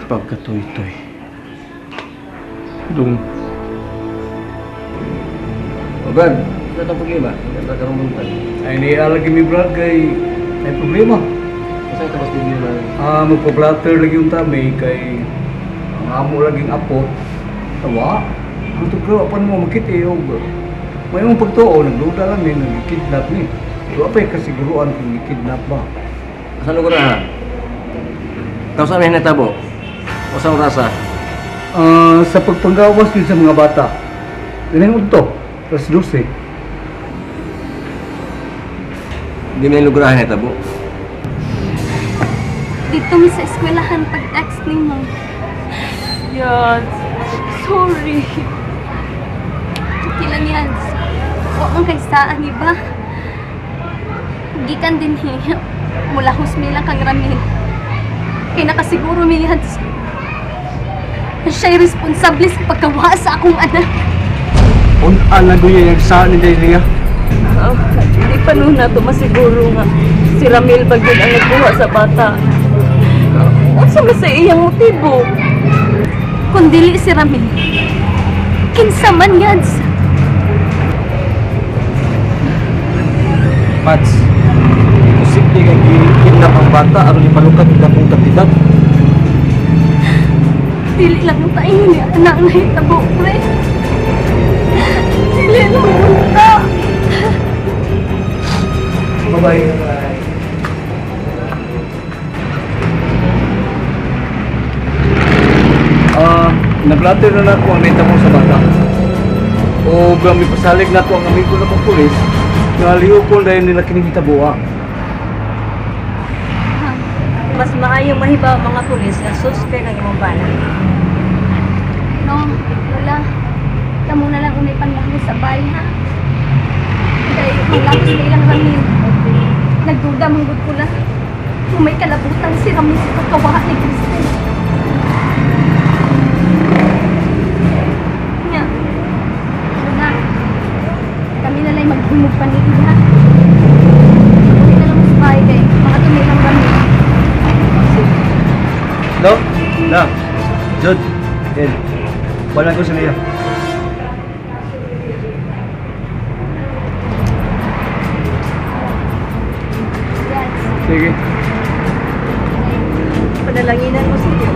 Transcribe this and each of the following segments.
Pagkatoy-toy. Dung. Brad, ano itong problema? Ganda ka rin mong Ay, niya lagi mi Brad kay may problema. Masaya ka mas din yun na Magpa-blatter lagi yung tami kay ang amo laging apo. Tawa. Ang tugro apan mo makiti og may mong pagtuo nagduda lang ni nagkidnap ni. Wa pay kasiguruan kung gikidnap ba. Saan lugar na? Kau saan may natabo? O saan rasa? Sa pagpanggawas din sa mga bata. Ganun udto. Plus 12. Hindi may lugurahan natabo. Dito mi sa eskwelahan pag-text ni mo. Yan. Sorry. Kailan yan? O ang kaysaan, iba? Gikan din mula husmila kang Ramil. Kaya nakasiguro mi yan. Siya'y responsable sa pagkawa sa akong anak. Unaan na doon yung saan ni Delia. Hindi pa nun na ito masiguro nga si Ramil bagid ang nagkuha sa bata. Unsa man sa iyang motibo? Kung dili si Ramil, kinsa man yan. Mads, posible kang kidnap ang bata aron ipalukat ang dakong kantidad. Dili lang ang tayo ni anak na hitabo, pre. Dili lang ang ta. Bye-bye. Nag-blatter na nato ang nita mo sa bata. O may pasalig nato ang amigo na pang pulis nga liukol dahil nila kinigitabuha. Mas maayong mahibaw ang mga pulis nga suspect ang imong bana. No, wala. Kamu na lang umipan mo sa bahay, ha? Dahil kung lapos na ilang Ramil, nagduda mong ko na. Kung may kalabutan si Ramil sa pagkawa ni Kristen. Nga. Wala. Kami na lang maghimog panigid, ha? Uwi na lang sa bahay kay mga tumilang Ramil. No? Na. Jud. Ed. Wala ko sa niya. Yan. Sige. Panalanginan mo siya.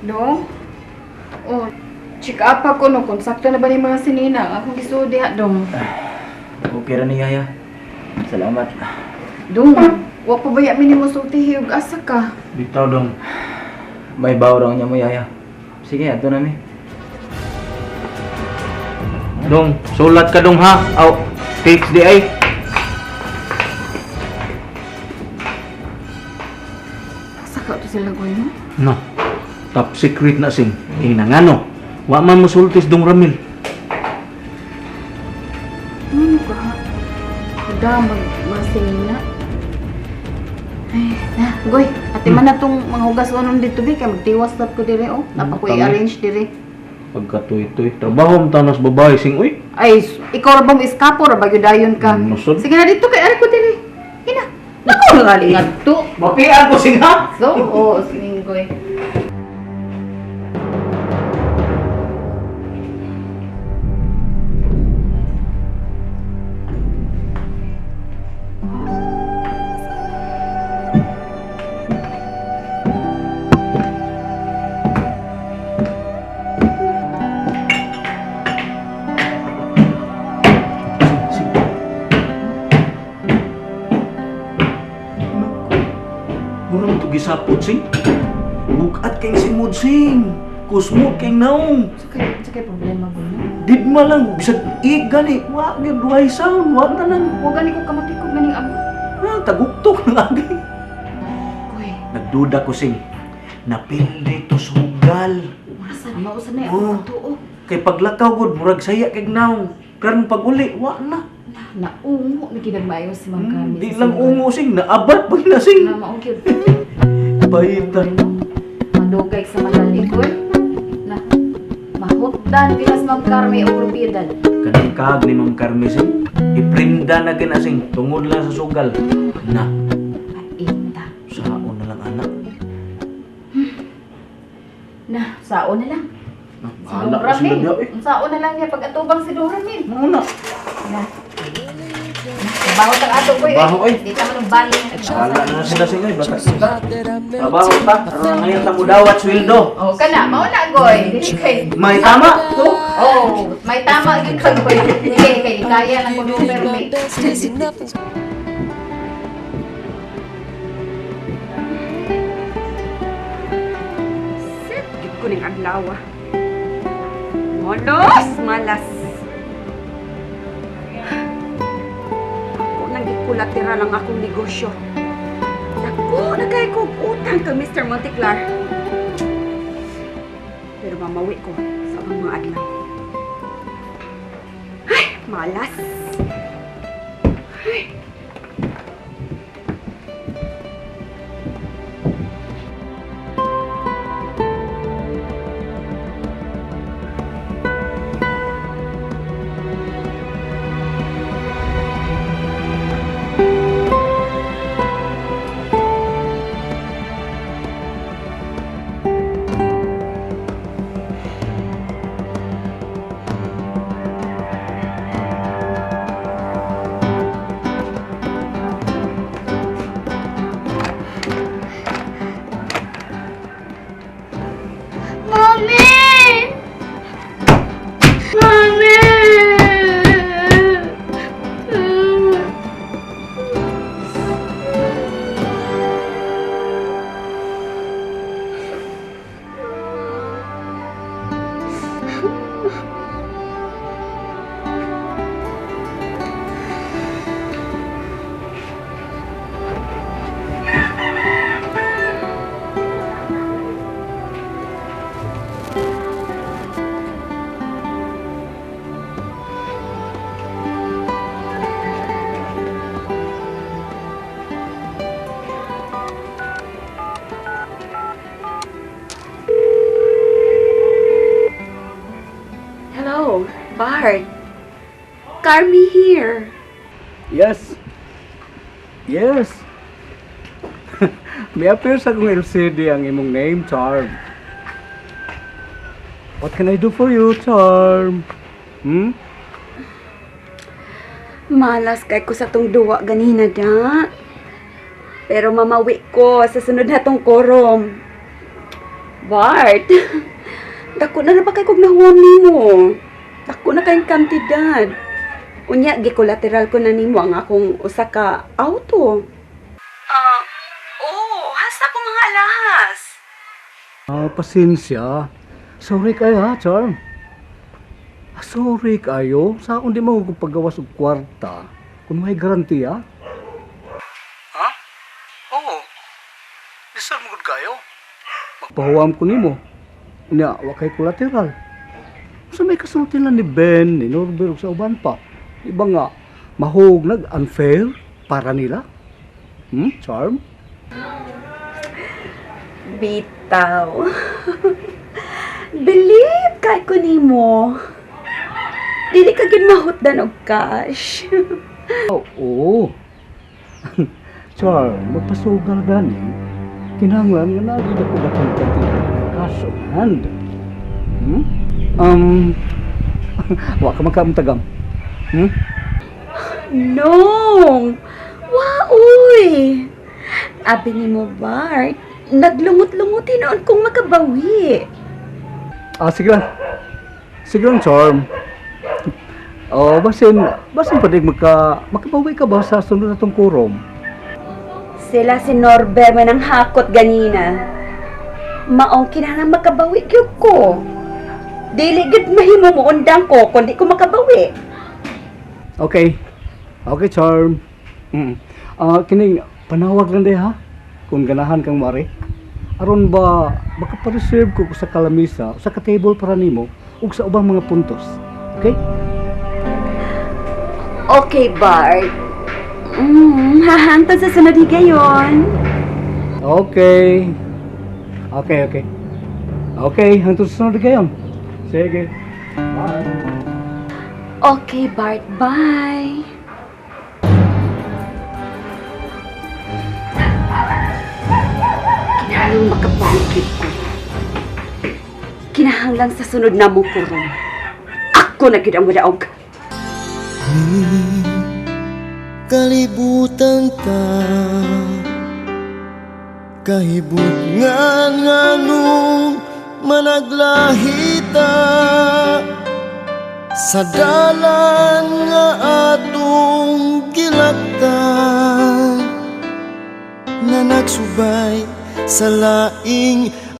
Dong? Oh, check up ako no kung sakto na ba yung mga sinina. Akong gisudi ha, Dong. Okay ra ni Yaya. Salamat. Dong, wa pa ba yamin mo sulti hiyog asa ka? Bitaw dong. May bawrang niya mo Yaya. Sige, ato na mi. Dong, sulat ka dong ha. Aw, tips di ay. Asa ka to sila goy no? No. Top secret na sing. Inangano. Wa man musultis dong Ramil. Ano ka ha? Damang mga sinina. Ay, na, goy. Ati man na tong mga hugas unon dito bi kay magtiwas tat ko dire oh. Napa ko Tama. i-arrange dire. Pagkatoy-toy. Trabaho mo tanas babae sing uy. Ay, ikaw ra bang iskapo ra bagyo dayon ka? Nusod. Sige na dito kay ari ko dire. Ina. Nako nga di ngadto. Mapian ko sing ha. So, oh, sining goy. Murang to gisapot sing. Bukat kay si Mod sing. Kusmo kay naong. Sakay problema ko no. Digma lang bisag gani. Wa gyud duhay sound. Wa na lang. Huwag gani ko kamatikog maning amo. Taguktok na lagi. Kuy, Nagduda ko sing. Napildi to sugal. masan mausan na Oh. ako to oh. Kay paglakaw gud murag saya kay naong. Karon pag uli wa na. naungo ni kinagmayo si Ma'am Carmen. Di lang ungo sing, naabat pag nasing. Na maugid. Bahitan. Madugay sa madali ko na mahutdan pilas Ma'am Carmen o propiedad. Kanang kag ni Ma'am Carmen sing, iprinda na kinasing, tungod lang sa sugal. Na, Paita. saon na lang anak. Na, saon na lang. Si Anak ko sila Doramin. daw eh. Saon na lang niya pag atubang si Doramin. Muna. Na. Trabaho tang ato ko Trabaho, oy. Di tama ng bali. Wala na sila sing ay, basta sila. Trabaho pa, aron na ngayon tamo dawat sweldo. Oh, kana, mao na goy. Dili kay. May tama to. Oh, may tama gyud ka goy. Kay kaya lang ko numero may. Gid ko ning adlaw. Molos, malas. Ako nang gikulatira lang akong negosyo. Naku, nagay ko utang kay Mr. Monteclar. Pero mamawi ko sa mga adlaw. Ay, malas. Ay. Mami! Mami! Hello, Bart. Carmi here. Yes. Yes. May appear sa kong LCD ang imong name, Charm. What can I do for you, Charm? Malas kay ko sa tong duwa ganina da. Pero mamawi ko sa sunod na tong korom. Bart, dako na ba kay kog nahuwam nimo? Dako na kayong kantidad. Unya, gikolateral ko na nimo ang akong usa ka auto. Hasta ko mga alahas. Pasensya. Sorry kayo ha, Charm. Sorry kayo. Sa akong di mo kung paggawas og kwarta. Kung may garantiya. Ha? Oo. Deserve mo kayo? Magpahuwam ko nimo. Nya, wakay collateral. Sa may kasulti lang ni Ben, ni Norbert ug sa uban pa. Iba nga, mahog nag-unfair para nila. Charm? Bitaw. Believe kay ko nimo. Dili ka gid mahutdan og cash. Oo. Charm, magpasugal gani. Kinahanglan nga nagid ako batang cash on hand. Wa ka magkamtagam. No! Waoy! Abi ni mo, Bart, naglungot-lunguti noon kung makabawi. Sige lang. Sige lang, Charm. Basin pa din makabawi ka ba sa sunod na tong kurom? Sila si Norbert man ang hakot ganina. Maong kinahanglan makabawi gyud ko. Dili gid mahimo mo undang ko kundi ko makabawi. Okay. Okay, Charm. Kining panawag lang day ha. Kung ganahan kang mare. Aron ba makapareserve ko sa kalamisa, sa ka-table para nimo ug sa ubang mga puntos. Okay? Okay, Bart. Hahantod sa sunod higayon. Okay. Okay. Okay, hangtod sa sunod kayo. Sige. Bye. Okay, Bart. Bye. Kinahanglang makabangkit ko. Kinahanglang sa sunod na mo kurong. Ako na gid ang madaog. Kalibutan ta kahibut nga nung managlahita sa dalan nga atong gilaktan na nagsubay sa laing